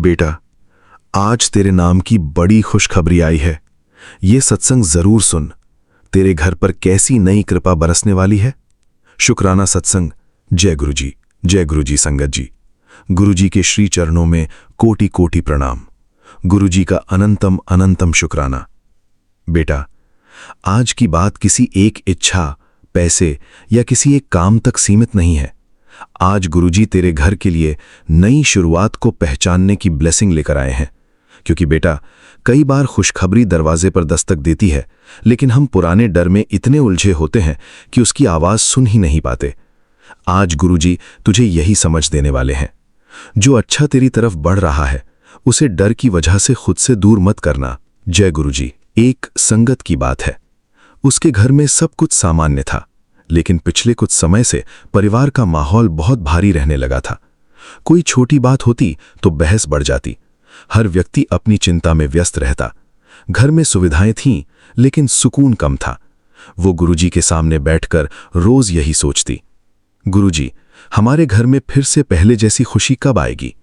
बेटा, आज तेरे नाम की बड़ी खुशखबरी आई है। ये सत्संग जरूर सुन। तेरे घर पर कैसी नई कृपा बरसने वाली है। शुक्राना सत्संग। जय गुरुजी, जय गुरुजी संगत जी। गुरुजी के श्री चरणों में कोटि कोटि प्रणाम। गुरुजी का अनंतम अनंतम शुक्राना। बेटा, आज की बात किसी एक इच्छा, पैसे या किसी एक काम तक सीमित नहीं है। आज गुरुजी तेरे घर के लिए नई शुरुआत को पहचानने की ब्लेसिंग लेकर आए हैं। क्योंकि बेटा, कई बार खुशखबरी दरवाजे पर दस्तक देती है, लेकिन हम पुराने डर में इतने उलझे होते हैं कि उसकी आवाज सुन ही नहीं पाते। आज गुरुजी तुझे यही समझ देने वाले हैं। जो अच्छा तेरी तरफ बढ़ रहा है, उसे डर की वजह से खुद से दूर मत करना। जय गुरुजी। एक संगत की बात है। उसके घर में सब कुछ सामान्य था, लेकिन पिछले कुछ समय से परिवार का माहौल बहुत भारी रहने लगा था। कोई छोटी बात होती तो बहस बढ़ जाती। हर व्यक्ति अपनी चिंता में व्यस्त रहता। घर में सुविधाएं थीं, लेकिन सुकून कम था। वो गुरुजी के सामने बैठकर रोज यही सोचती, गुरुजी, हमारे घर में फिर से पहले जैसी खुशी कब आएगी।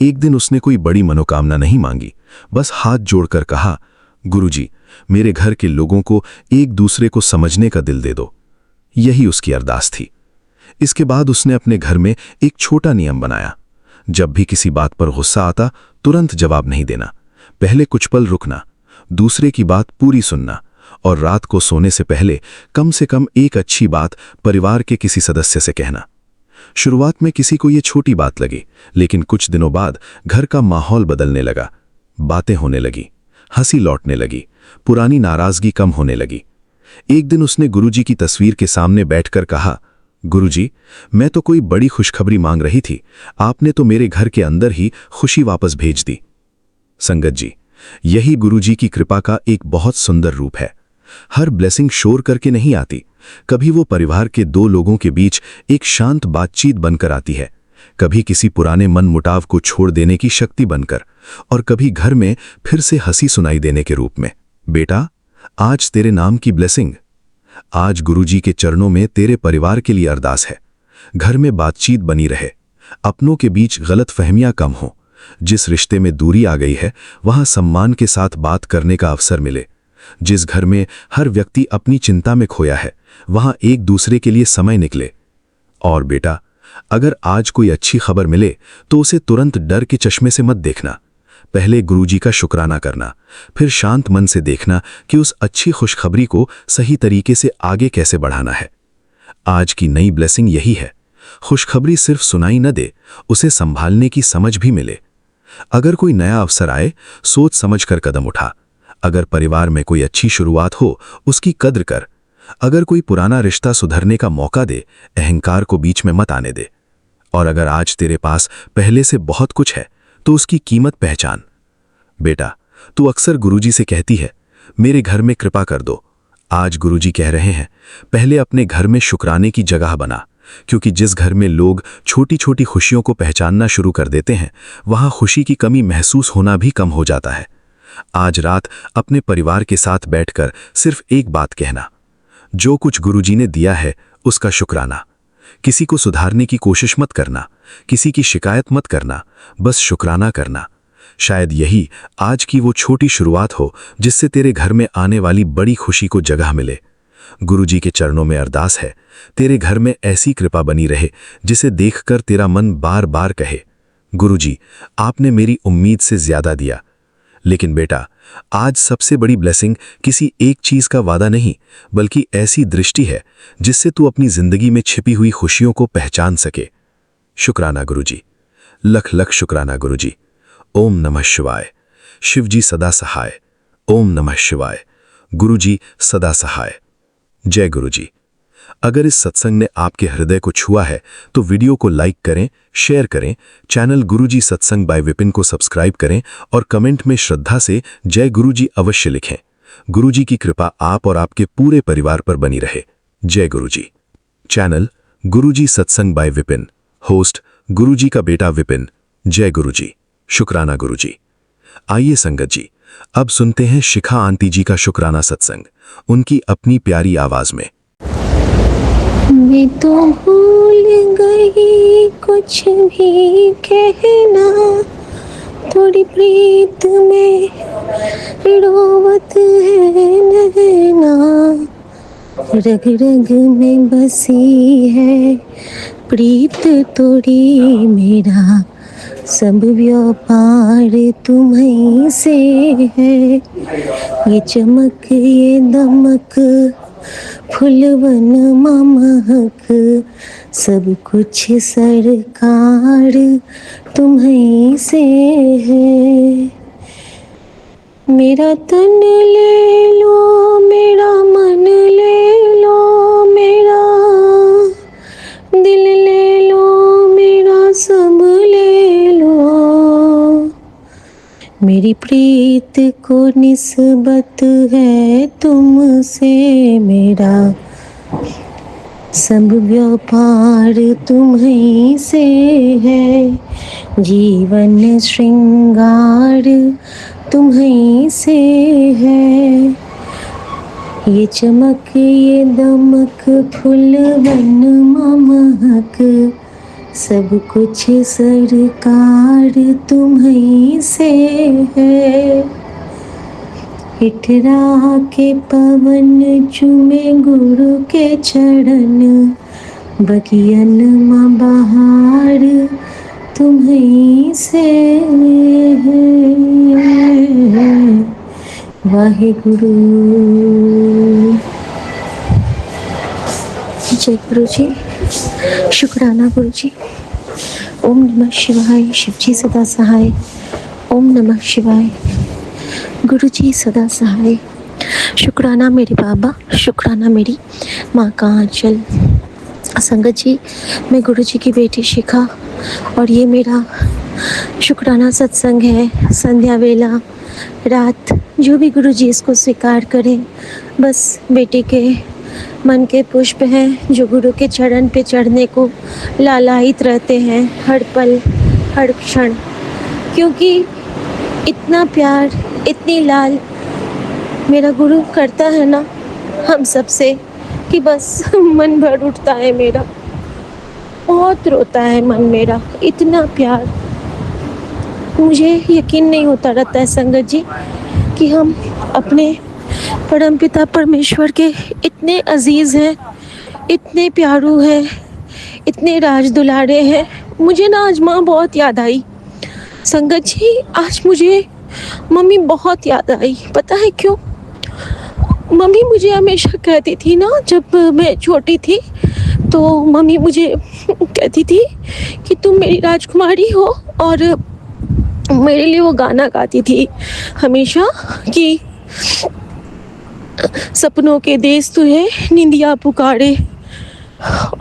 एक दिन उसने कोई बड़ी मनोकामना नहीं मांगी, बस हाथ जोड़कर कहा, गुरुजी, मेरे घर के लोगों को एक दूसरे को समझने का दिल दे दो। यही उसकी अरदास थी। इसके बाद उसने अपने घर में एक छोटा नियम बनाया। जब भी किसी बात पर गुस्सा आता, तुरंत जवाब नहीं देना। पहले कुछ पल रुकना, दूसरे की बात पूरी सुनना, और रात को सोने से पहले कम से कम एक अच्छी बात परिवार के किसी सदस्य से कहना। शुरुआत में किसी को यह छोटी बात लगी, लेकिन कुछ दिनों बाद घर का माहौल बदलने लगा। बातें होने लगी, हंसी लौटने लगी, पुरानी नाराजगी कम होने लगी। एक दिन उसने गुरुजी की तस्वीर के सामने बैठकर कहा, गुरुजी, मैं तो कोई बड़ी खुशखबरी मांग रही थी, आपने तो मेरे घर के अंदर ही खुशी वापस भेज दी। संगत जी, यही गुरुजी की कृपा का एक बहुत सुंदर रूप है। हर ब्लेसिंग शोर करके नहीं आती। कभी वो परिवार के दो लोगों के बीच एक शांत बातचीत बनकर आती है, कभी किसी पुराने मन मुटाव को छोड़ देने की शक्ति बनकर, और कभी घर में फिर से हंसी सुनाई देने के रूप में। बेटा, आज तेरे नाम की ब्लेसिंग। आज गुरुजी के चरणों में तेरे परिवार के लिए अरदास है। घर में बातचीत बनी रहे, अपनों के बीच गलतफहमियां कम हो। जिस रिश्ते में दूरी आ गई है, वहां सम्मान के साथ बात करने का अवसर मिले। जिस घर में हर व्यक्ति अपनी चिंता में खोया है, वहां एक दूसरे के लिए समय निकले। और बेटा, अगर आज कोई अच्छी खबर मिले तो उसे तुरंत डर के चश्मे से मत देखना। पहले गुरुजी का शुक्राना करना, फिर शांत मन से देखना कि उस अच्छी खुशखबरी को सही तरीके से आगे कैसे बढ़ाना है। आज की नई ब्लेसिंग यही है। खुशखबरी सिर्फ सुनाई न दे, उसे संभालने की समझ भी मिले। अगर कोई नया अवसर आए, सोच समझकर कदम उठा। अगर परिवार में कोई अच्छी शुरुआत हो, उसकी कद्र कर। अगर कोई पुराना रिश्ता सुधरने का मौका दे, अहंकार को बीच में मत आने दे। और अगर आज तेरे पास पहले से बहुत कुछ है, तो उसकी कीमत पहचान। बेटा, तू अक्सर गुरुजी से कहती है, मेरे घर में कृपा कर दो। आज गुरुजी कह रहे हैं, पहले अपने घर में शुक्राने की जगह बना। क्योंकि जिस घर में लोग छोटी छोटी खुशियों को पहचानना शुरू कर देते हैं, वहां खुशी की कमी महसूस होना भी कम हो जाता है। आज रात अपने परिवार के साथ बैठकर सिर्फ एक बात कहना, जो कुछ गुरुजी ने दिया है उसका शुक्राना। किसी को सुधारने की कोशिश मत करना, किसी की शिकायत मत करना, बस शुक्राना करना। शायद यही आज की वो छोटी शुरुआत हो जिससे तेरे घर में आने वाली बड़ी खुशी को जगह मिले। गुरुजी के चरणों में अरदास है, तेरे घर में ऐसी कृपा बनी रहे जिसे देखकर तेरा मन बार बार कहे, गुरुजी, आपने मेरी उम्मीद से ज्यादा दिया। लेकिन बेटा, आज सबसे बड़ी ब्लेसिंग किसी एक चीज का वादा नहीं, बल्कि ऐसी दृष्टि है जिससे तू अपनी जिंदगी में छिपी हुई खुशियों को पहचान सके। शुक्राना गुरुजी, लख लख शुक्राना गुरुजी। ओम नमः शिवाय। शिवजी सदा सहाय। ओम नमः शिवाय। गुरुजी सदा सहाय। जय गुरुजी। अगर इस सत्संग ने आपके हृदय को छुआ है तो वीडियो को लाइक करें, शेयर करें, चैनल गुरुजी सत्संग बाय विपिन को सब्सक्राइब करें और कमेंट में श्रद्धा से जय गुरुजी अवश्य लिखें। गुरुजी की कृपा आप और आपके पूरे परिवार पर बनी रहे। जय गुरुजी। चैनल गुरुजी सत्संग बाय विपिन, होस्ट गुरुजी का बेटा विपिन। जय गुरुजी। शुक्राना गुरुजी। आइए संगत जी, अब सुनते हैं शिखा आंटी जी का शुक्राना सत्संग, उनकी अपनी प्यारी आवाज में। मैं तो भूल गई कुछ भी कहना, थोड़ी प्रीत में रोवत है नैना, रग रग में बसी है प्रीत तोड़ी मेरा, सब व्यापार तुम्हीं से है। ये चमक ये दमक फुलवन महक, सब कुछ सरकार तुम्हीं से है। मेरा तन ले लो, मेरा मन ले लो, मेरा दिल ले लो, मेरा सब ले लो। मेरी प्रीत को निस्बत है तुमसे, मेरा सब व्यापार तुम्हीं से है। जीवन श्रृंगार तुम्हीं से है। ये चमक ये दमक फुलवन महक, सब कुछ सरकार तुम्हीं से है। इठरा के पवन चूमे गुरु के चरण, बगियन माँ बहार तुम्हीं से है। वाहिगुरु। जय गुरु जी। शुक्राना गुरु जी। ओम नमः शिवाय। शिव जी सदा सहाय। ओम नमः शिवाय। गुरु जी सदा सहाय। शुक्राना मेरे बाबा, शुक्राना मेरी माँ का आंचल। संगत जी, मैं गुरु जी की बेटी शिखा और ये मेरा शुक्राना सत्संग है। संध्या वेला, रात, जो भी गुरु जी इसको स्वीकार करें, बस बेटे के मन के पुष्प हैं जो गुरु के चरण पे चढ़ने को लालायित रहते हैं हर पल हर क्षण। क्योंकि इतना प्यार, इतनी लाल मेरा गुरु करता है ना हम सबसे कि बस मन भर उठता है मेरा। बहुत रोता है मन मेरा, इतना प्यार। मुझे यकीन नहीं होता रहता है संगत जी कि हम अपने परमपिता परमेश्वर के इतने अजीज़ हैं, इतने प्यारू हैं, इतने राज दुलारे हैं। मुझे ना आज माँ बहुत याद आई संगत जी। आज मुझे मम्मी बहुत याद आई। पता है क्यों? मम्मी मुझे हमेशा कहती थी ना, जब मैं छोटी थी तो मम्मी मुझे कहती थी कि तुम मेरी राजकुमारी हो, और मेरे लिए वो गाना गाती थी हमेशा कि सपनों के देश तू है निंदिया पुकारे,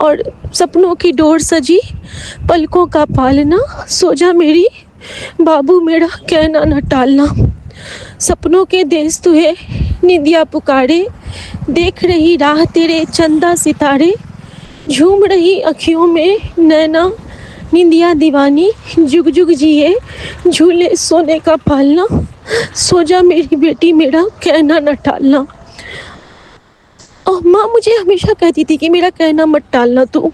और सपनों की डोर सजी पलकों का पालना, सो जा मेरी बाबू मेरा कहना न टालना। सपनों के देश तू है निंदिया पुकारे, देख रही राह तेरे चंदा सितारे, झूम रही अखियों में नैना निंदिया दीवानी, जुग जुग जिए झूले सोने का पालना, सो जा मेरी बेटी मेरा कहना न टालना। और माँ मुझे हमेशा कहती थी कि मेरा कहना मत टालना तू,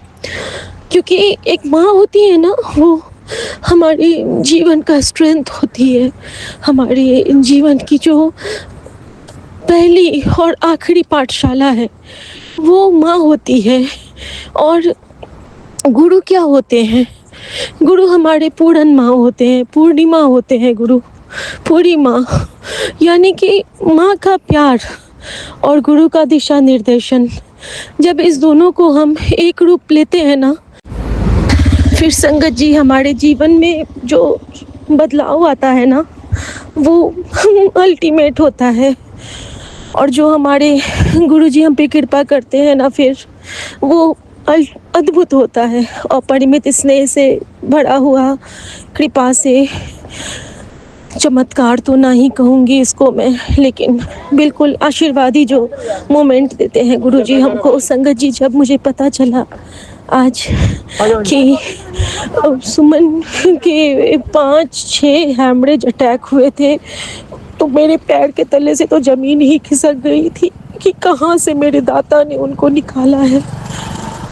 क्योंकि एक माँ होती है ना, वो हमारे जीवन का स्ट्रेंथ होती है, हमारे जीवन की जो पहली और आखिरी पाठशाला है वो माँ होती है। और गुरु क्या होते हैं? गुरु हमारे पूर्ण माँ होते हैं, पूर्णिमा होते हैं गुरु, पूरी माँ। यानी कि माँ का प्यार और गुरु का दिशा निर्देशन, जब इस दोनों को हम एक रूप लेते हैं ना, फिर संगत जी हमारे जीवन में जो बदलाव आता है ना वो अल्टीमेट होता है। और जो हमारे गुरु जी हम पे कृपा करते हैं ना, फिर वो अद्भुत होता है। और परिमित स्नेह से भरा हुआ कृपा से, चमत्कार तो ना ही कहूँगी इसको मैं, लेकिन बिल्कुल आशीर्वादी जो मोमेंट देते हैं गुरु जी हमको। संगत जी, जब मुझे पता चला आज कि सुमन के 5-6 हैमरेज अटैक हुए थे, तो मेरे पैर के तले से तो ज़मीन ही खिसक गई थी कि कहाँ से मेरे दाता ने उनको निकाला है।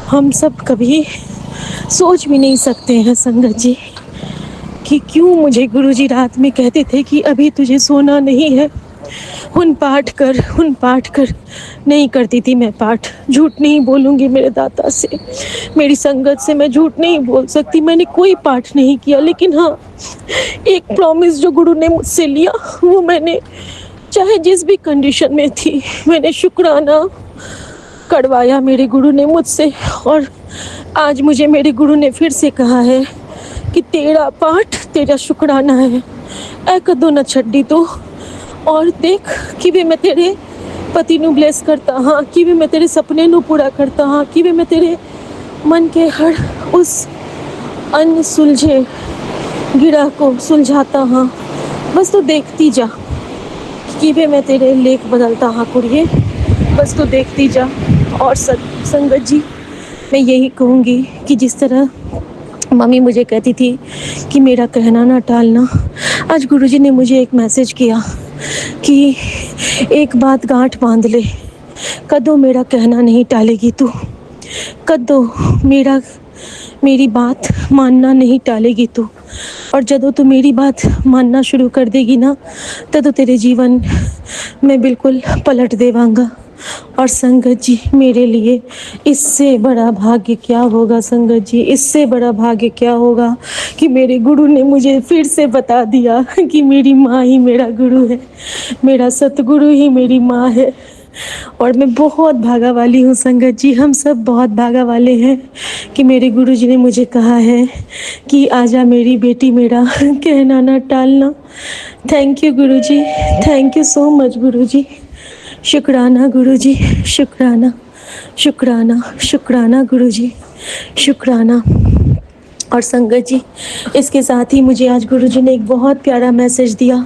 हम सब कभी सोच भी नहीं सकते हैं संगत जी कि क्यों मुझे गुरुजी रात में कहते थे कि अभी तुझे सोना नहीं है, उन पाठ कर। नहीं करती थी मैं पाठ, झूठ नहीं बोलूँगी मेरे दाता से, मेरी संगत से मैं झूठ नहीं बोल सकती, मैंने कोई पाठ नहीं किया। लेकिन हाँ, एक प्रॉमिस जो गुरु ने मुझसे लिया वो मैंने, चाहे जिस भी कंडीशन में थी, मैंने शुक्राना करवाया मेरे गुरु ने मुझसे। और आज मुझे मेरे गुरु ने फिर से कहा है कि तेरा पाठ तेरा शुक्राना है, ऐ कदों न छड्डी तो। और देख कि मैं तेरे पति ਨੂੰ ब्लेस करता हाँ, कि मैं तेरे सपने ਨੂੰ पूरा करता हाँ, कि मैं तेरे मन के हर उस अन सुलझे गिरा को सुलझाता हाँ। बस तू देखती जा कि मैं तेरे लेख बदलता हाँ कुड़िए, बस तू देखती जा। और संगत जी, मैं यही कहूँगी कि जिस तरह मम्मी मुझे कहती थी कि मेरा कहना ना टालना, आज गुरुजी ने मुझे एक मैसेज किया कि एक बात गांठ बांध ले, कदों मेरा कहना नहीं टालेगी तू, कदों मेरी बात मानना नहीं टालेगी तू। और जदों तू मेरी बात मानना शुरू कर देगी ना, तदों तेरे जीवन में बिल्कुल पलट देवांगा। और संगत जी, मेरे लिए इससे बड़ा भाग्य क्या होगा संगत जी, इससे बड़ा भाग्य क्या होगा कि मेरे गुरु ने मुझे फिर से बता दिया कि मेरी माँ ही मेरा गुरु है, मेरा सतगुरु ही मेरी माँ है। और मैं बहुत भागा वाली हूँ संगत जी, हम सब बहुत भागा वाले हैं कि मेरे गुरु जी ने मुझे कहा है कि आजा मेरी बेटी, मेरा कहना ना टालना। Thank you Guru ji, thank you so much गुरु जी। शुक्राना गुरु जी, शुक्राना शुक्राना शुक्राना गुरु जी, शुक्राना। और संगत जी, इसके साथ ही मुझे आज गुरु जी ने एक बहुत प्यारा मैसेज दिया,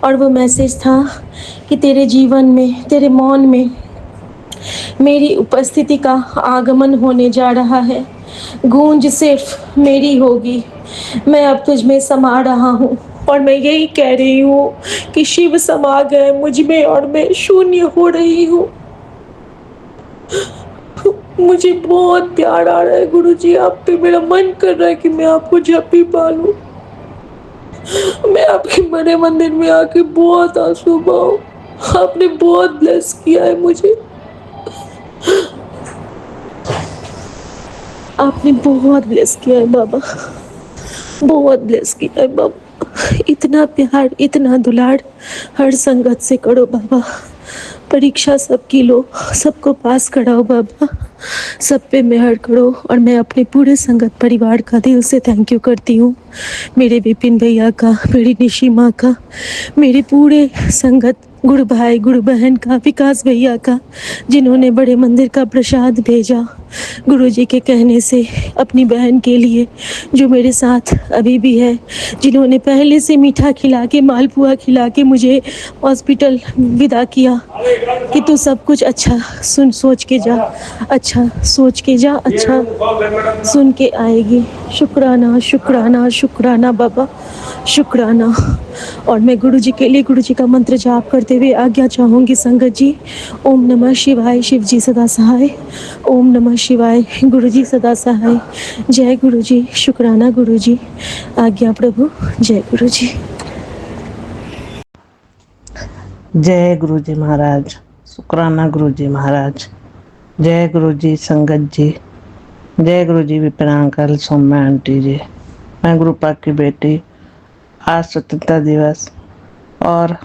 और वो मैसेज था कि तेरे जीवन में, तेरे मौन में मेरी उपस्थिति का आगमन होने जा रहा है, गूंज सिर्फ मेरी होगी, मैं अब तुझ में समा रहा हूँ। और मैं यही कह रही हूँ कि शिव समा गए मुझ में और मैं शून्य हो रही हूँ। मुझे बहुत प्यार आ रहा है गुरुजी आप पे, मेरा मन कर रहा है कि मैं आपको झप्पी पालूं, मैं आपके बड़े मंदिर में आके बहुत आंसू बहाऊं। आपने बहुत ब्लेस किया है मुझे, आपने बहुत ब्लेस किया है बाबा, बहुत ब्लेस किया है बाबा। इतना प्यार, इतना दुलार हर संगत से करो बाबा, परीक्षा सबकी लो, सबको पास कराओ बाबा, सब पे मेहर करो। और मैं अपने पूरे संगत परिवार का दिल से थैंक यू करती हूँ, मेरे विपिन भैया का, मेरी निशी माँ का, मेरे पूरे संगत गुरु भाई गुरु बहन का, विकास भैया का, जिन्होंने बड़े मंदिर का प्रसाद भेजा गुरुजी के कहने से अपनी बहन के लिए, जो मेरे साथ अभी भी है, जिन्होंने पहले से मीठा खिला के, मालपुआ खिला के मुझे हॉस्पिटल विदा किया कि तू सब कुछ अच्छा सोच के जा, अच्छा सोच के जा, अच्छा सुन के आएगी। शुक्राना शुक्राना शुक्राना बाबा, शुक्राना। और मैं गुरुजी के लिए गुरुजी का मंत्र जाप करते हुए आज्ञा चाहूँगी संगत जी। ओम नमः शिवाय, शिव जी सदा सहाय। ओम नमः शिवाय, गुरुजी सदा सहाय। जय गुरुजी, शुक्राना गुरुजी, आज्ञा प्रभु, जय गुरुजी। जय गुरुजी महाराज, शुक्राना गुरुजी महाराज, जय गुरुजी संगत जी, जय गुरुजी विपिन अंकल, सौम्या आंटी जी। मैं गुरुपाक की बेटी, आज स्वतंत्रता दिवस और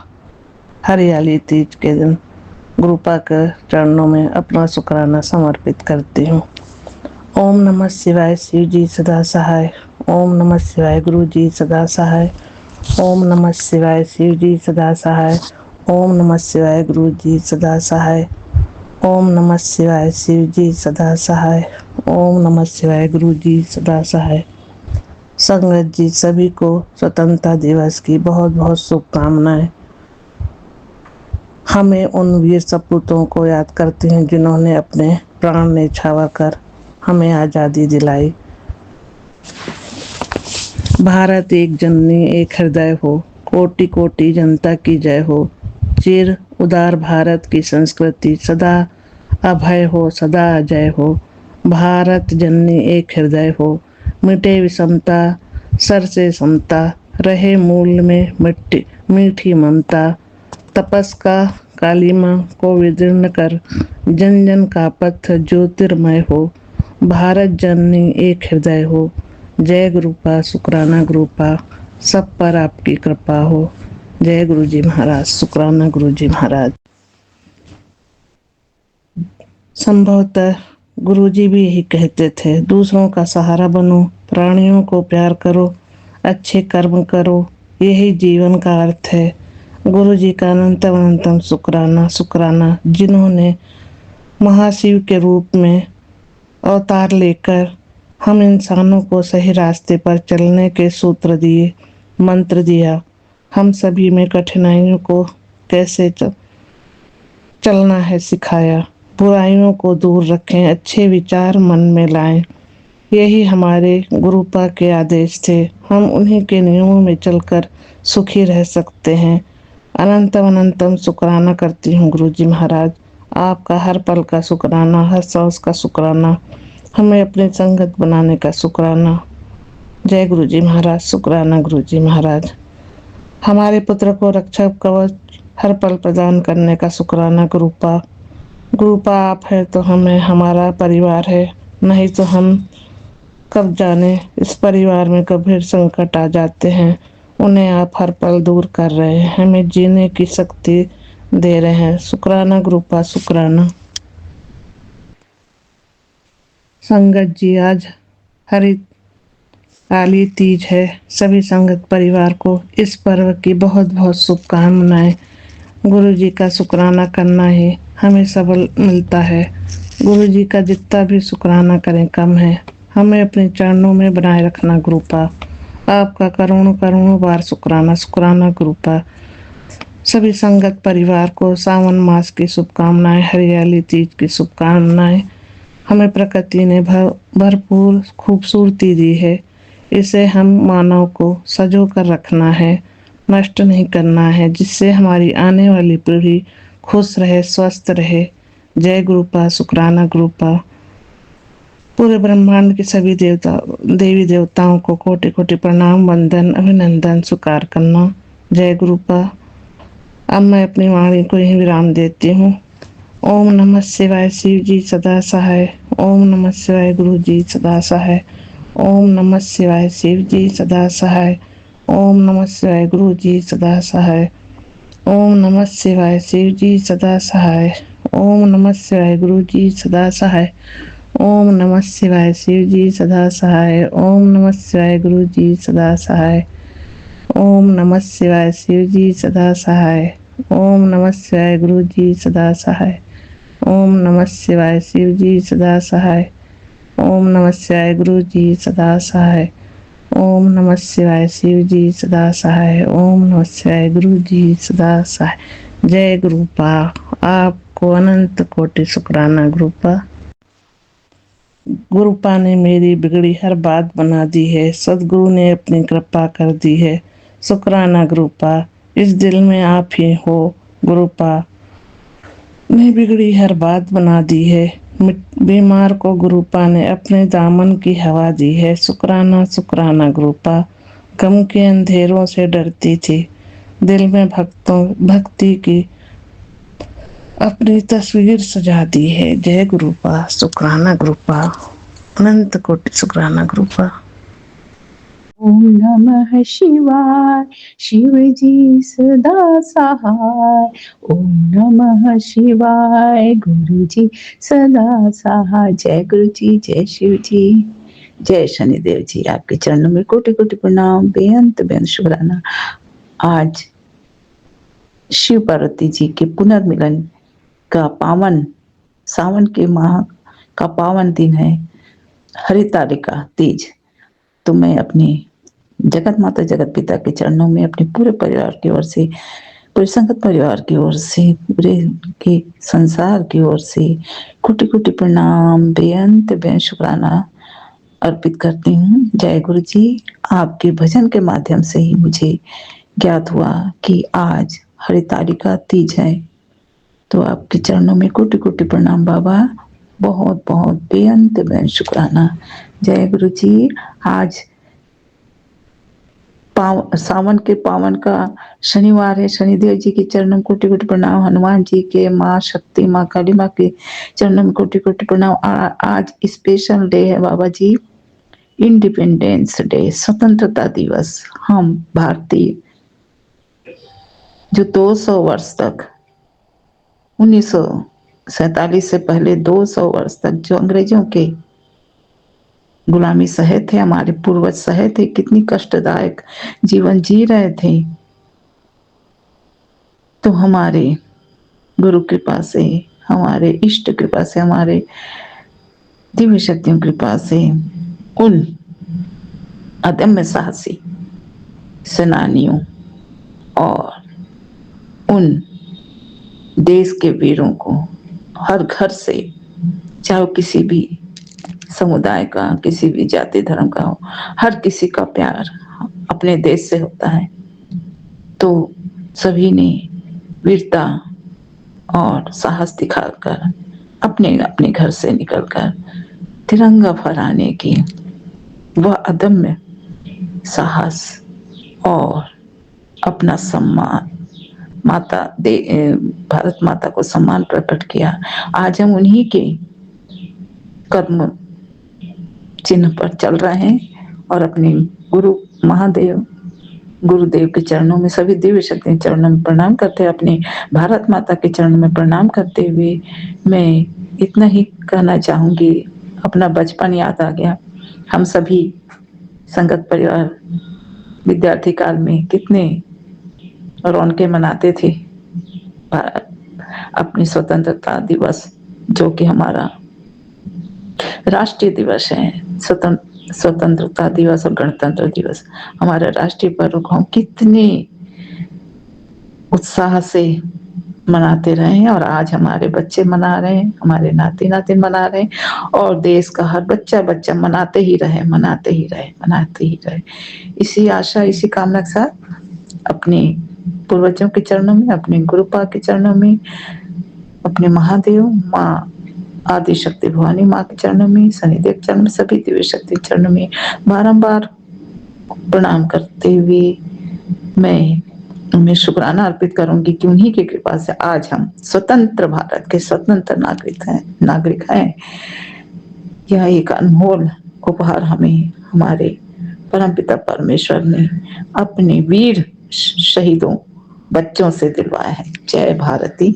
हरियाली तीज के दिन गुरुपाक के चरणों में अपना शुक्राना समर्पित करती हूँ। ओम नमः शिवाय, शिव जी सदा सहाय। ओम नमः शिवाय, गुरु जी सदा सहाय। ओम नमः शिवाय, शिव जी सदा सहाय। ओम नमः शिवाय, गुरु जी सदा सहाय। ओम नमः शिवाय, शिव जी सदा सहाय। ओम नमः शिवाय, गुरु जी सदा सहाय। संगत जी, सभी को स्वतंत्रता दिवस की बहुत बहुत शुभकामनाएं। हमें उन वीर सपूतों को याद करते हैं जिन्होंने अपने प्राण न्यौछावर कर हमें आज़ादी दिलाई। भारत एक जननी एक हृदय हो, कोटि कोटि जनता की जय हो। चिर उदार भारत की संस्कृति सदा अभय हो, सदा अजय हो। भारत जननी एक हृदय हो, मिटे विषमता सर से समता, रहे मूल में मिट्टी मीठी ममता। तपस का कालीमा को विदीर्ण कर, जन जन का पथ ज्योतिर्मय हो। भारत जननी एक हृदय हो। जय गुरुपा शुक्राना गुरुपा, सब पर आपकी कृपा हो। जय गुरु जी महाराज, शुक्राना गुरु जी महाराज। संभवतः गुरुजी भी यही कहते थे, दूसरों का सहारा बनो, प्राणियों को प्यार करो, अच्छे कर्म करो, यही जीवन का अर्थ है। गुरुजी का अनंतम अनंतम शुक्राना शुक्राना, जिन्होंने महाशिव के रूप में अवतार लेकर हम इंसानों को सही रास्ते पर चलने के सूत्र दिए, मंत्र दिया, हम सभी में कठिनाइयों को कैसे चलना है सिखाया। बुराइयों को दूर रखें, अच्छे विचार मन में लाएं, यही हमारे गुरुपा के आदेश थे। हम उन्हीं के नियमों में चलकर सुखी रह सकते हैं। अनंतम अनंतम शुक्राना करती हूँ गुरु जी महाराज, आपका हर पल का शुक्राना, हर सांस का शुक्राना, हमें अपनी संगत बनाने का शुक्राना। जय गुरु जी महाराज, शुक्राना गुरु जी महाराज। हमारे पुत्र को रक्षक कवच हर पल प्रदान करने का शुक्राना गुरुपा। गुरुपा आप है तो हमें हमारा परिवार है, नहीं तो हम कब जाने इस परिवार में गंभीर संकट आ जाते हैं, उन्हें आप हर पल दूर कर रहे हैं, हमें जीने की शक्ति दे रहे हैं। शुक्राना गुरुपा, शुक्राना। संगत जी, आज हरिताली तीज है। सभी संगत परिवार को इस पर्व की बहुत बहुत शुभकामनाएं। गुरु जी का शुक्राना करना ही हमें सबल मिलता है। गुरु जी का जितना भी शुक्राना करें कम है। हमें अपने चरणों में बनाए रखना गुरुपा। आपका करोड़ों करोड़ों बार शुक्राना शुक्राना गुरुपा। सभी संगत परिवार को सावन मास की शुभकामनाएं, हरियाली तीज की शुभकामनाएं। हमें प्रकृति ने भरपूर खूबसूरती दी है, इसे हम मानव को सजो कर रखना है, नष्ट नहीं करना है, जिससे हमारी आने वाली पीढ़ी खुश रहे, स्वस्थ रहे। जय गुरुपा, शुक्राना गुरुपा। पूरे ब्रह्मांड के सभी देवी देवताओं को कोटि कोटि प्रणाम, वंदन, अभिनंदन स्वीकार करना। जय गुरुपा। अब मैं अपनी वाणी को यहीं विराम देती हूँ। ओम नमः शिवाय, शिव जी सदा सहाय। ओम नमः शिवाय, गुरु जी सदा सहाय। ओम नमः शिवाय, शिव जी सदा सहाय। ओम नमः शिवाय, गुरु जी सदा सहाय। ओम नमः शिवाय, शिव जी सदा सहाय। ओम नमः शिवाय, गुरु जी सदा सहाय। ओम नमः शिवाय, शिव जी सदा सहाय। ओम नमः शिवाय, गुरु जी सदा सहाय। ओम नमः शिवाय, शिव जी सदा सहाय। ओम नमः शिवाय, गुरु जी सदा सहाय। ओम नमः शिवाय, शिव जी सदा सहाय। ओम नमः शिवाय, गुरु जी सदा सहाय। ओम नमः शिवाय, शिव जी सदा सहाय। ओम नमः शिवाय, गुरु जी सदा सहाय। जय गुरुपा। आपको अनंत कोटि शुक्राना गुरुपा। गुरुपा ने मेरी बिगड़ी हर बात बना दी है, सदगुरु ने अपनी कृपा कर दी है। शुक्राना गुरुपा, इस दिल में आप ही हो गुरुपा ने बिगड़ी हर बात बना दी है। बीमार को गुरुपा ने अपने दामन की हवा दी है। शुक्राना शुक्राना गुरुपा। गम के अंधेरों से डरती थी, दिल में भक्ति की अपनी तस्वीर सजा दी है। जय गुरुपा, शुक्राना गुरुपा। अनंत कोटि शुक्राना गुरुपा। ओम नमः शिवाय, शिव जी सदा सहाय। ओम नमः शिवाय, गुरु जी सदा सहाय। जय गुरु जी, जय शिव जी, जय शनिदेव जी। आपके चरणों में कोटि कोटि प्रणाम, बेअंत बेअंत शुक्राना। आज शिव पार्वती जी के पुनर्मिलन का पावन सावन के माह का पावन दिन है, हरितालिका तीज। तो मैं अपनी जगत माता जगत पिता के चरणों में अपने पूरे परिवार की ओर से, पूरे संगत परिवार की ओर से, पूरे के संसार की ओर से कोटि कोटि प्रणाम, बेअंत बेअंत शुक्राना अर्पित करती हूँ। जय गुरु जी। आपके भजन के माध्यम से ही मुझे ज्ञात हुआ कि आज हरितालिका तीज है, तो आपके चरणों में कोटि कोटि प्रणाम बाबा, बहुत बहुत बेअंत बेअंत शुक्राना। जय गुरु जी। आज सावन के पावन का शनिवार है। शनिदेव जी के चरणों में कोटि कोटि प्रणाम। हनुमान जी के, माँ शक्ति, माँ काली माँ के चरणों में कोटि कोटि प्रणाम। आज स्पेशल डे है बाबा जी, इंडिपेंडेंस डे, स्वतंत्रता दिवस। हम भारतीय जो 200 वर्ष तक 1947 से पहले 200 वर्ष तक जो अंग्रेजों के गुलामी सहे थे, हमारे पूर्वज सहे थे, कितनी कष्टदायक जीवन जी रहे थे, तो हमारे गुरु कृपा से, हमारे इष्ट कृपा से, हमारे दिव्य शक्तियों कृपा से, उन अदम्य साहसी सेनानियों और उन देश के वीरों को हर घर से, चाहे किसी भी समुदाय का, किसी भी जाति धर्म का हो, हर किसी का प्यार अपने देश से होता है। तो सभी ने वीरता और साहस दिखाकर अपने अपने घर से निकलकर तिरंगा फहराने की वह अदम्य साहस और अपना सम्मान भारत माता को सम्मान प्रकट किया। आज हम उन्हीं के कदम चिन्ह पर चल रहे हैं और अपने गुरुदेव के चरणों में, सभी दिव्य शक्ति चरणों में प्रणाम करते हैं। अपने भारत माता के चरणों में प्रणाम करते हुए मैं इतना ही कहना चाहूंगी, अपना बचपन याद आ गया। हम सभी संगत परिवार विद्यार्थी काल में कितने रौनकें मनाते थे अपनी स्वतंत्रता दिवस, जो कि हमारा राष्ट्रीय दिवस है। स्वतंत्रता दिवस और गणतंत्र दिवस हमारा राष्ट्रीय पर्व को हम कितने उत्साह से मनाते रहे हैं, और आज हमारे बच्चे मना रहे हैं, हमारे नाती नातिन मना रहे हैं, और देश का हर बच्चा मनाते ही रहे, मनाते ही रहे, मनाते ही रहे। इसी आशा, इसी कामना के साथ अपने पूर्वजों के चरणों में, अपने गुरुपा के चरणों में, अपने महादेव माँ आदि शक्ति भवानी माँ के चरणों में, शनिदेव के चरण में, सभी दिव्य शक्ति चरणों में बारंबार प्रणाम करते हुए मैं उन्हें शुक्राना अर्पित करूंगी कि उन्हीं की कृपा से आज हम स्वतंत्र भारत के स्वतंत्र नागरिक हैं। यह एक अनमोल उपहार हमें हमारे परमपिता परमेश्वर ने अपने वीर शहीदों बच्चों से दिलवाया है। जय भारती,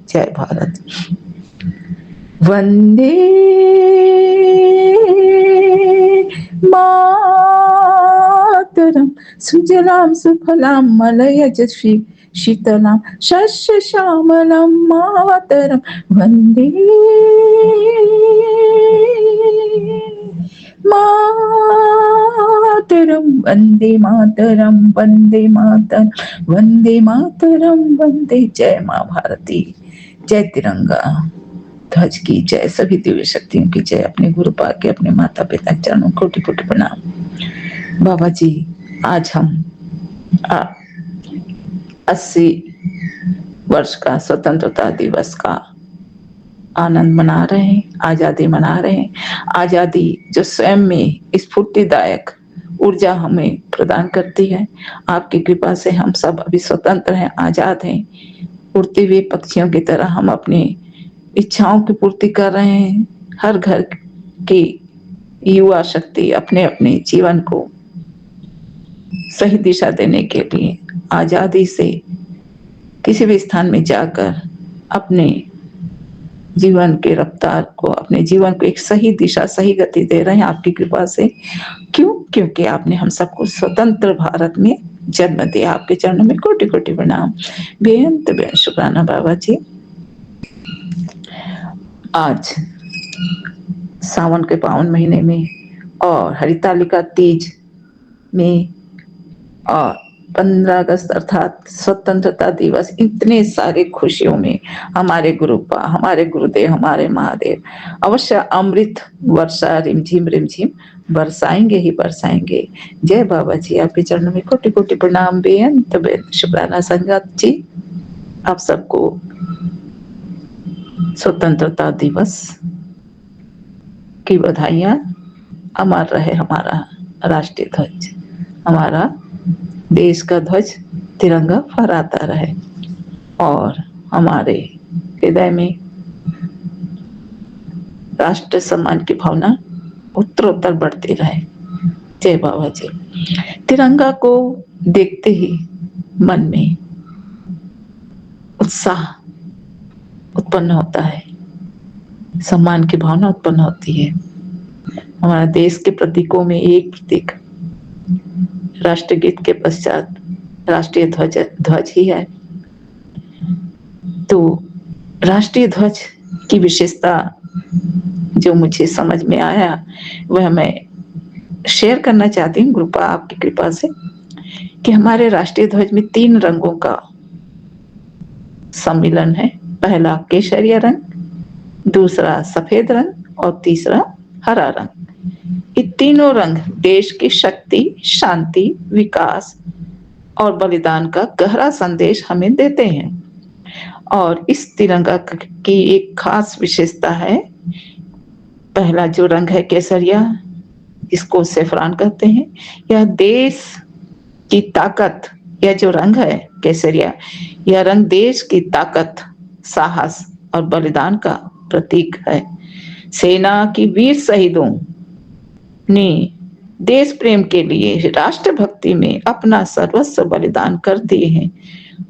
जय भारत। वंदे मातरम, सुजलाम सुफलाम मलयज शीतलाम शस्य श्यामलाम मातरम, वंदे मातरम, वंदे मातरम, वंदे मातरम, वंदे मातरम, वंदे। जय माँ भारती, जय तिरंगा ध्वज की जय, सभी दिव्य शक्तियों की जय, अपने गुरु पाक के, अपने माता पिता चरणों कोटि कोटि प्रणाम। बाबा जी, आज हम 80 वर्ष का स्वतंत्रता दिवस का आनंद मना रहे हैं, आजादी मना रहे हैं। आजादी जो स्वयं में स्फूर्तिदायक ऊर्जा हमें प्रदान करती है। आपकी कृपा से हम सब अभी स्वतंत्र हैं, आजाद हैं। उड़ते हुए पक्षियों की तरह हम अपनी इच्छाओं की पूर्ति कर रहे हैं। हर घर की युवा शक्ति अपने अपने जीवन को सही दिशा देने के लिए आजादी से किसी भी स्थान में जाकर अपने जीवन के रफ्तार को, अपने जीवन को एक सही दिशा, सही गति दे रहे हैं आपकी कृपा से। क्यों? क्योंकि आपने हम सबको स्वतंत्र भारत में जन्म दिया। आपके चरणों में कोटि कोटि प्रणाम, बेअंत शुक्राना बाबा जी। आज सावन के पावन महीने में और हरितालिका तीज में और 15 अगस्त अर्थात स्वतंत्रता दिवस, इतने सारे खुशियों में हमारे गुरुपा, हमारे गुरुदेव, हमारे महादेव अवश्य अमृत वर्षा रिमझिम रिमझिम बरसाएंगे ही बरसाएंगे। जय बाबा जी, आपके चरणों में कोटि कोटि प्रणाम, बेअंत शुक्राना संगत जी। आप सबको स्वतंत्रता दिवस की बधाइयां। अमर रहे हमारा राष्ट्रीय ध्वज, हमारा देश का ध्वज तिरंगा फहराता रहे और हमारे हृदय में राष्ट्र सम्मान की भावना उत्तरोत्तर बढ़ती रहे। जय बाबा जी। तिरंगा को देखते ही मन में उत्साह उत्पन्न होता है, सम्मान की भावना उत्पन्न होती है। हमारा देश के प्रतीकों में एक प्रतीक राष्ट्रगीत के पश्चात राष्ट्रीय ध्वज ही है। तो राष्ट्रीय ध्वज की विशेषता जो मुझे समझ में आया वह मैं शेयर करना चाहती हूँ कृपा आपकी कृपा से, कि हमारे राष्ट्रीय ध्वज में 3 रंगों का सम्मिलन है। पहला केसरिया रंग, दूसरा सफेद रंग और तीसरा हरा रंग। ये तीनों रंग देश की शक्ति, शांति, विकास और बलिदान का गहरा संदेश हमें देते हैं। और इस तिरंगा की एक खास विशेषता है। पहला जो रंग है केसरिया, इसको सेफरान कहते हैं। यह देश की ताकत, यह जो रंग है केसरिया, यह रंग देश की ताकत, साहस और बलिदान का प्रतीक है। सेना की वीर शहीदों ने देश प्रेम के लिए, राष्ट्र भक्ति में अपना सर्वस्व बलिदान कर दिए हैं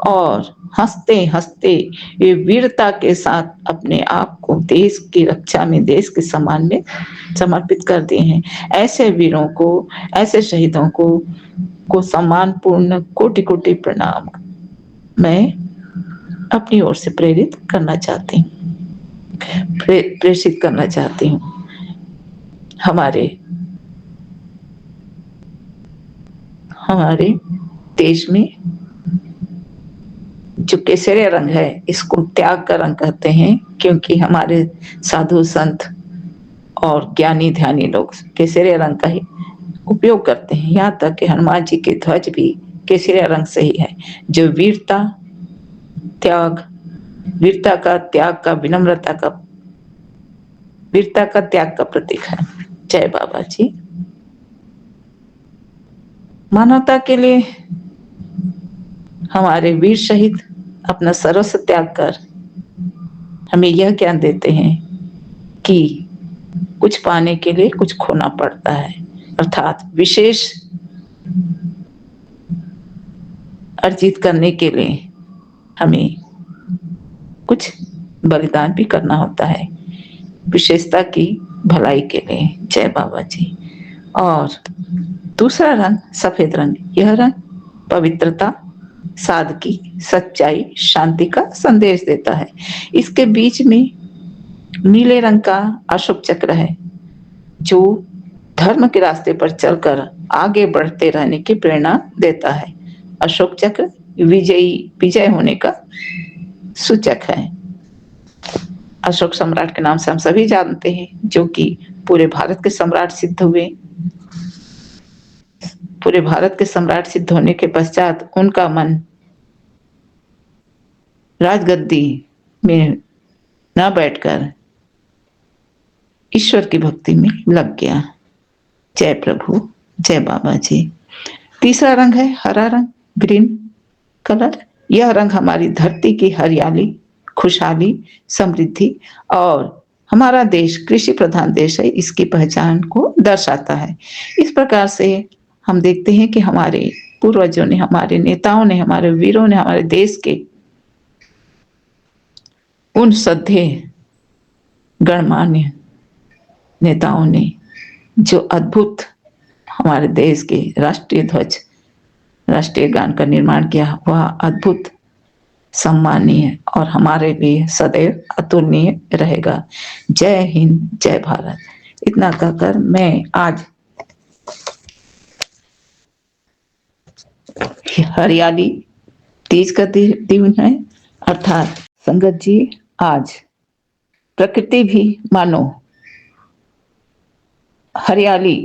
और हंसते हंसते ये वीरता के साथ अपने आप को देश की रक्षा में, देश के सम्मान में समर्पित कर दिए हैं। ऐसे वीरों को, ऐसे शहीदों को सम्मानपूर्ण कोटि कोटि प्रणाम मैं अपनी ओर से प्रेरित करना चाहती हूँ, प्रेषित करना चाहती हूँ। हमारे देश में जो केसरिया रंग है, इसको त्याग का रंग कहते हैं, क्योंकि हमारे साधु संत और ज्ञानी ध्यानी लोग केसरिया रंग का ही उपयोग करते हैं। यहाँ तक कि हनुमान जी के ध्वज भी केसरिया रंग से ही है, जो वीरता, त्याग, वीरता का, त्याग का, विनम्रता का, वीरता का, त्याग का प्रतीक है। जय बाबा जी। मानवता के लिए हमारे वीर शहीद अपना सर्वस्व त्याग कर हमें यह ज्ञान देते हैं कि कुछ पाने के लिए कुछ खोना पड़ता है, अर्थात विशेष अर्जित करने के लिए हमें कुछ बलिदान भी करना होता है, विशेषता की भलाई के लिए। जय बाबा जी। और दूसरा रंग सफेद रंग, यह रंग पवित्रता, सादगी, सच्चाई, शांति का संदेश देता है। इसके बीच में नीले रंग का अशोक चक्र है, जो धर्म के रास्ते पर चलकर आगे बढ़ते रहने की प्रेरणा देता है। अशोक चक्र विजय होने का सूचक है। अशोक सम्राट के नाम से हम सभी जानते हैं, जो कि पूरे भारत के सम्राट सिद्ध हुए। पूरे भारत के सम्राट सिद्ध होने के पश्चात उनका मन राजगद्दी में न बैठकर ईश्वर की भक्ति में लग गया। जय प्रभु, जय बाबा जी। तीसरा रंग है हरा रंग, ग्रीन कलर। यह रंग हमारी धरती की हरियाली, खुशहाली, समृद्धि और हमारा देश कृषि प्रधान देश है, इसकी पहचान को दर्शाता है। इस प्रकार से हम देखते हैं कि हमारे पूर्वजों ने, हमारे नेताओं ने, हमारे वीरों ने, हमारे देश के उन श्रद्धेय गणमान्य नेताओं ने जो अद्भुत हमारे देश के राष्ट्रीय ध्वज, राष्ट्रीय गान का निर्माण किया, वह अद्भुत, सम्मानीय और हमारे लिए सदैव अतुलनीय रहेगा। जय हिंद, जय भारत। इतना कहकर मैं आज हरियाली तीज का दिन है, अर्थात संगत जी आज प्रकृति भी मानो हरियाली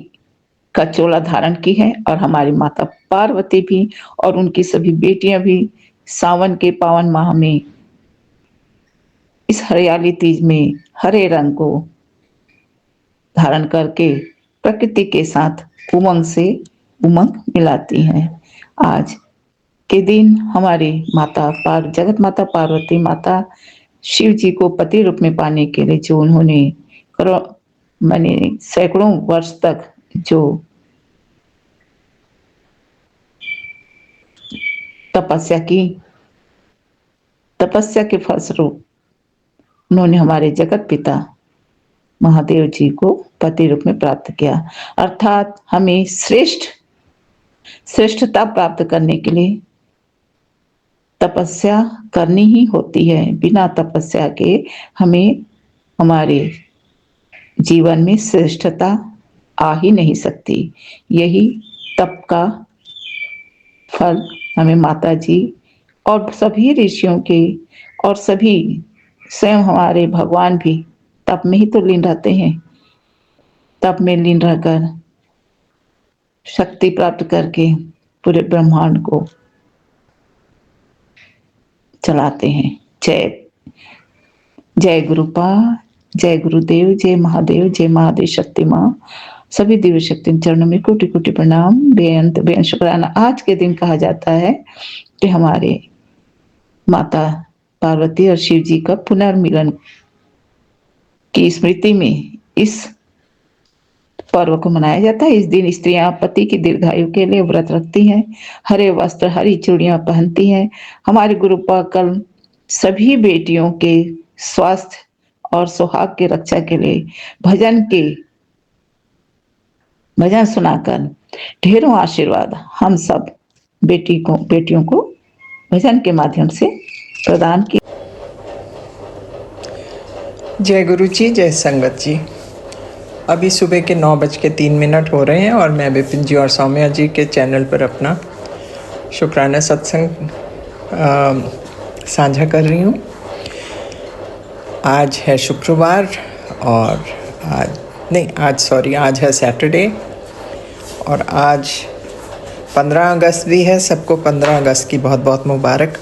का चोला धारण की है और हमारी माता पार्वती भी और उनकी सभी बेटियां भी सावन के पावन माह में इस हरियाली तीज में हरे रंग को धारण करके प्रकृति के साथ उमंग से उमंग मिलाती हैं। आज के दिन हमारी जगत माता पार्वती माता शिव जी को पति रूप में पाने के लिए जो उन्होंने माने सैकड़ों वर्ष तक जो तपस्या की, तपस्या के फलस्वरूप उन्होंने हमारे जगत पिता महादेव जी को पति रूप में प्राप्त किया। अर्थात हमें श्रेष्ठता प्राप्त करने के लिए तपस्या करनी ही होती है। बिना तपस्या के हमें हमारे जीवन में श्रेष्ठता आ ही नहीं सकती। यही तप का फल हमें माता जी और सभी ऋषियों के और सभी स्वयं हमारे भगवान भी तप में ही तो लीन रहते हैं। तप में लीन रहकर शक्ति प्राप्त करके पूरे ब्रह्मांड को चलाते हैं। जय गुरुपा, जय गुरुदेव, जय महादेव शक्ति माँ। सभी दिव्य शक्ति चरणों में कोटि कोटि प्रणाम, बेअंत बेअंत शुक्राना। आज के दिन कहा जाता है कि हमारे माता पार्वती और शिव जी का पुनर्मिलन की स्मृति में इस पर्व को मनाया जाता है। इस दिन स्त्रियां पति की दीर्घायु के लिए व्रत रखती हैं, हरे वस्त्र हरी चूड़ियां पहनती हैं। हमारे गुरुपा कल सभी बेटियों के स्वास्थ्य और सुहाग की रक्षा के लिए भजन सुनाकर ढेरों आशीर्वाद हम सब बेटियों को भजन के माध्यम से प्रदान किया। जय गुरु जी, जय संगत जी। अभी सुबह के 9:03 हो रहे हैं और मैं विपिन जी और सौम्या जी के चैनल पर अपना शुक्राना सत्संग साझा कर रही हूँ। आज है शुक्रवार और आज है सैटरडे और आज 15 अगस्त भी है। सबको 15 अगस्त की बहुत बहुत मुबारक।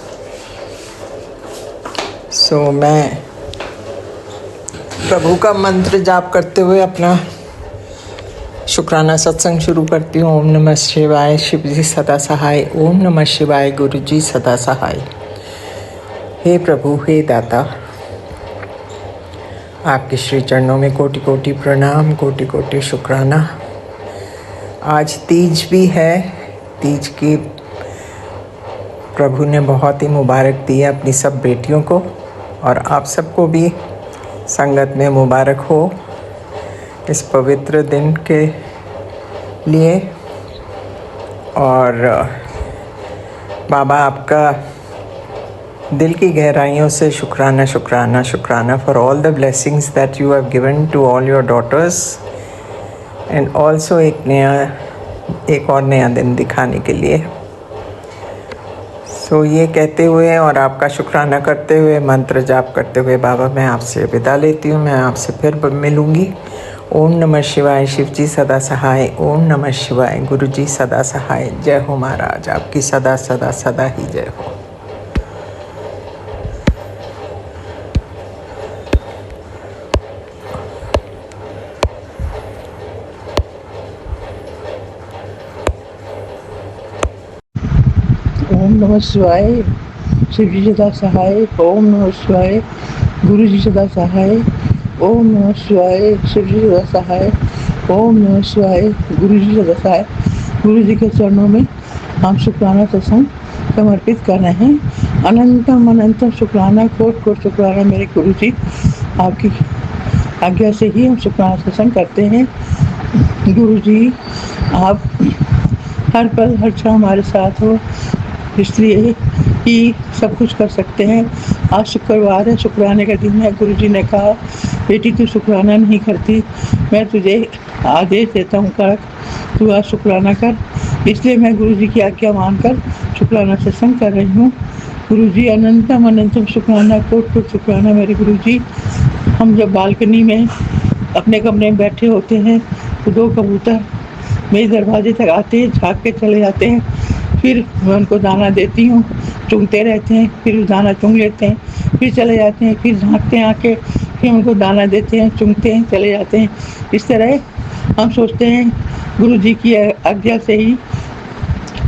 मैं प्रभु का मंत्र जाप करते हुए अपना शुक्राना सत्संग शुरू करती हूँ। ओम नमः शिवाय, शिव जी सदा सहाय। ओम नमः शिवाय, गुरु जी सदा सहाय। हे प्रभु, हे दाता, आपके श्री चरणों में कोटि कोटि प्रणाम, कोटि कोटि शुक्राना। आज तीज भी है। तीज की प्रभु ने बहुत ही मुबारक दी है अपनी सब बेटियों को और आप सबको भी संगत में मुबारक हो इस पवित्र दिन के लिए। और बाबा आपका दिल की गहराइयों से शुक्राना शुक्राना शुक्राना for all the blessings that you have given to all your daughters and also एक और नया दिन दिखाने के लिए। ये कहते हुए और आपका शुक्राना करते हुए, मंत्र जाप करते हुए बाबा मैं आपसे विदा लेती हूँ। मैं आपसे फिर मिलूँगी। ओम नमः शिवाय, शिव जी सदा सहाय। ओम नमः शिवाय, गुरु जी सदा सहाय। जय हो महाराज, आपकी सदा सदा सदा ही जय हो। ओम नमः शिवाय, शिव जी सदा सहाय। ओम नमः शिवाय, गुरु जी सदा सहाय। ओम नमः शिवाय, शिव जी सदा सहाय। ओम नमः शिवाय, गुरु जी सदा सहाय। गुरु जी के चरणों में हम शुक्राना सत्संग समर्पित कर रहे हैं। अनंतम अनंतम शुक्राना, कोट कोट शुक्राना मेरे गुरु जी। आपकी आज्ञा से ही हम शुक्राना सत्संग करते हैं। गुरु जी, आप हर पल हर क्षण हमारे साथ हो, इसलिए ही सब कुछ कर सकते हैं। आज शुक्रवार है, शुक्राने का दिन है। गुरु जी ने कहा बेटी तू शुक्राना नहीं करती, मैं तुझे आदेश देता हूँ कर, तू आज शुक्राना कर। इसलिए मैं गुरु जी की आज्ञा मानकर शुक्राना सत्संग कर रही हूँ। गुरु जी अनंतम अनंतम शुक्राना, कोट कोट शुक्राना मेरे गुरु जी। हम जब बालकनी में अपने कमरे में बैठे होते हैं तो 2 कबूतर मेरे दरवाजे तक आते हैं, झाँक के चले जाते हैं। फिर मैं उनको दाना देती हूँ, चुंगते रहते हैं, फिर दाना चुंग लेते हैं, फिर चले जाते हैं, फिर झाँकते हैं आके, फिर उनको दाना देते हैं, चुंगते हैं, चले जाते हैं। इस तरह हम सोचते हैं गुरु जी की आज्ञा से ही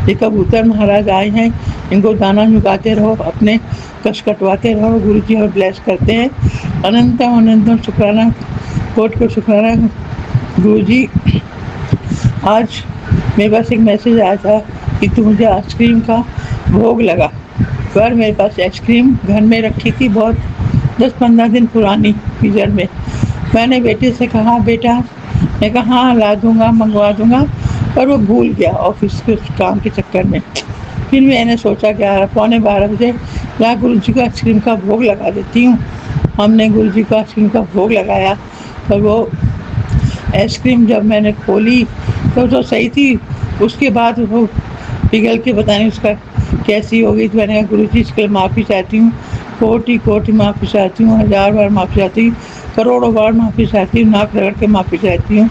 ये कबूतर महाराज आए हैं, इनको दाना चुगाते रहो, अपने कष्ट कटवाते रहो। गुरु जी और ब्लेस करते हैं। अनंतम अनंतम शुक्राना, कोट को शुक्राना। गुरु जी आज मेरे पास एक मैसेज आया था कि तू मुझे आइसक्रीम का भोग लगा, पर मेरे पास आइसक्रीम घर में रखी थी, बहुत 10-15 दिन पुरानी फ्रीजर में। मैंने बेटे से कहा बेटा, मैं कहा हाँ ला दूँगा, मंगवा दूँगा, पर वो भूल गया ऑफिस के काम के चक्कर में। फिर मैंने सोचा कि 11:45 बजे ला गुरु जी को आइसक्रीम का भोग लगा देती हूँ। हमने गुरु जी को आइसक्रीम का भोग लगाया, और वो आइसक्रीम जब मैंने खोली तो सही थी, उसके बाद वो पिघल के पता नहीं उसका कैसी हो गई। तो मैंने कहा गुरु जी इसके लिए माफ़ी चाहती हूँ, कोटि माफ़ी चाहती हूँ, 1000 बार माफ़ी चाहती हूँ, करोड़ों बार माफ़ी चाहती हूँ, नाक रगड़ के माफ़ी चाहती हूँ,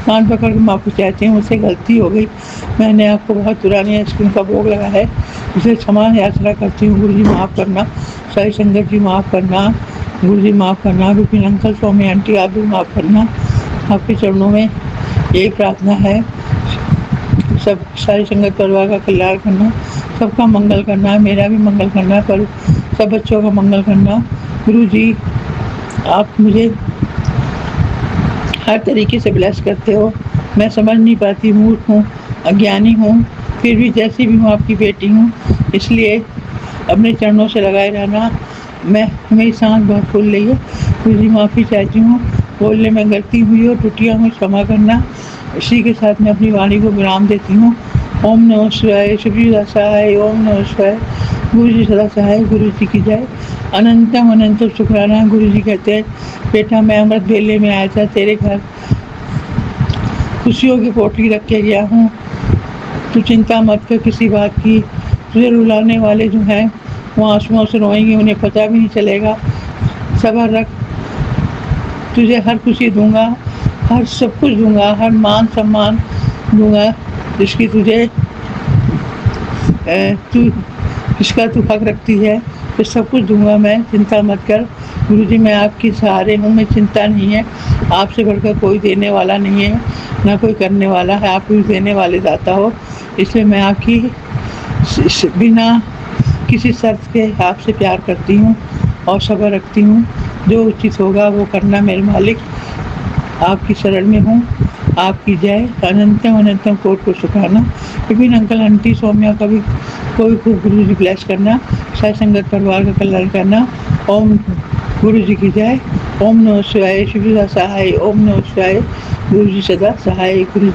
कान पकड़ के माफ़ी चाहती हूँ। मुझसे गलती हो गई, मैंने आपको बहुत पुरानी आइसक्रीम का भोग लगा है, उसे क्षमा याचना करती हूँ। गुरु जी माफ़ करना, साई संगत जी माफ़ करना, गुरु जी माफ़ करना, विपिन अंकल, स्वामी आंटी आप भी माफ़ करना। आपके चरणों में यही प्रार्थना है, सब सारी संगत परिवार का कल्याण करना, सबका मंगल करना है, मेरा भी मंगल करना है, पर सब बच्चों का मंगल करना। गुरु जी आप मुझे हर तरीके से ब्लेस करते हो, मैं समझ नहीं पाती, मूर्ख हूँ, अज्ञानी हूँ, फिर भी जैसी भी हूँ आपकी बेटी हूँ, इसलिए अपने चरणों से लगाए रहना। मेरी सांस बहुत फूल रही है, गुरु जी माफ़ी चाहती हूँ, बोलने में गलती हुई हो, टूटिया हुई क्षमा करना। इसी के साथ मैं अपनी वाणी को विराम देती हूँ। ओम नमः शिवाय, शिव जी सदा सहाय, ओम नमः शिवाय, गुरु जी सदा सहाय, गुरु जी की जय। अनंतम अनंतम शुक्राना। गुरु जी कहते हैं बेटा मैं अमृत बेले में आया था तेरे घर, खुशियों की पोटली रख के गया हूँ, तू चिंता मत कर किसी बात की। तुझे रुलाने वाले जो हैं वो आंसुओं से रोएंगे, उन्हें पता भी नहीं चलेगा। सब्र रख, तुझे हर खुशी दूंगा, हर सब कुछ दूंगा, हर मान सम्मान दूंगा जिसकी तुझे जिसका तू हक रखती है, तो सब कुछ दूंगा मैं, चिंता मत कर। गुरु जी मैं आपके सहारे हूँ, मैं चिंता नहीं है, आपसे बढ़कर कोई देने वाला नहीं है, ना कोई करने वाला है, आप कोई देने वाले दाता हो, इसलिए मैं आपकी बिना किसी शर्त के आपसे प्यार करती हूँ और सब्र रखती हूँ। जो उचित होगा वो करना मेरे मालिक, आपकी शरण में हूँ। आपकी जय। अनंतम अनंतम कोट को शुक्राना। विभिन्न अंकल आंटी सौम्या का भी कोई खूब गुरु जी ब्लेस करना, साई संगत परिवार का कल्याण करना। ओम गुरु जी की जय। ओम नमः शिवाय, शिव जी सदा सहाय, ओम नमः शिवाय, गुरु जी सदा सहाय, गुरु जी